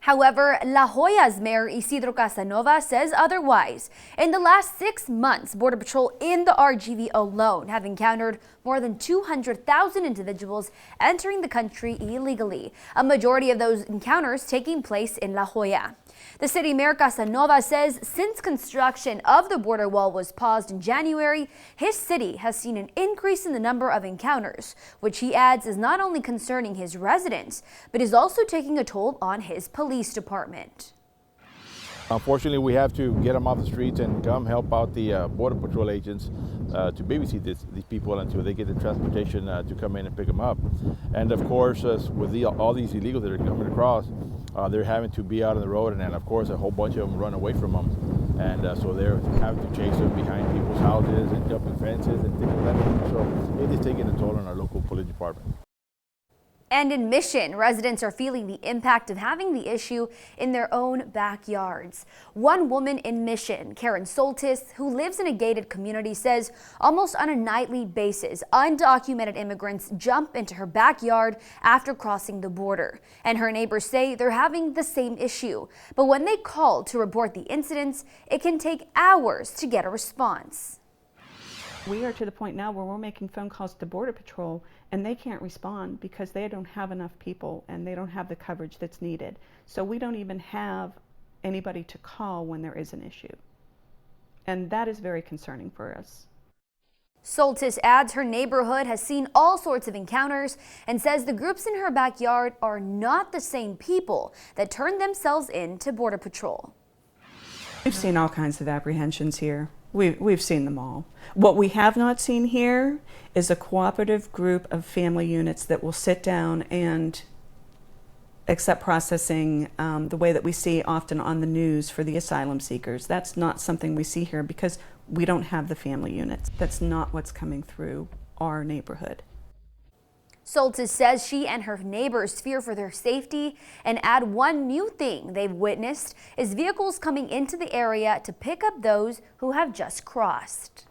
However, La Jolla's Mayor Isidro Casanova says otherwise. In the last 6 months, Border Patrol in the RGV alone have encountered more than 200,000 individuals entering the country illegally, a majority of those encounters taking place in La Jolla. The city mayor Casanova says since construction of the border wall was paused in January, his city has seen an increase in the number of encounters, which he adds is not only concerning his residents, but is also taking a toll on his police department. Unfortunately, we have to get them off the streets and come help out the Border Patrol agents to babysit these people until they get the transportation to come in and pick them up. And of course, with all these illegals that are coming across, they're having to be out on the road, and then of course a whole bunch of them run away from them. And so they're having to chase them behind people's houses and jumping fences and things like that. So it is taking a toll on our local police department. And in Mission, residents are feeling the impact of having the issue in their own backyards. One woman in Mission, Karen Soltis, who lives in a gated community, says almost on a nightly basis, undocumented immigrants jump into her backyard after crossing the border. And her neighbors say they're having the same issue. But when they call to report the incidents, it can take hours to get a response. We are to the point now where we're making phone calls to Border Patrol and they can't respond because they don't have enough people and they don't have the coverage that's needed. So we don't even have anybody to call when there is an issue. And that is very concerning for us. Soltis adds her neighborhood has seen all sorts of encounters and says the groups in her backyard are not the same people that turn themselves in to Border Patrol. We've seen all kinds of apprehensions here. We've seen them all. What we have not seen here is a cooperative group of family units that will sit down and accept processing the way that we see often on the news for the asylum seekers. That's not something we see here because we don't have the family units. That's not what's coming through our neighborhood. Soltis says she and her neighbors fear for their safety and add one new thing they've witnessed is vehicles coming into the area to pick up those who have just crossed.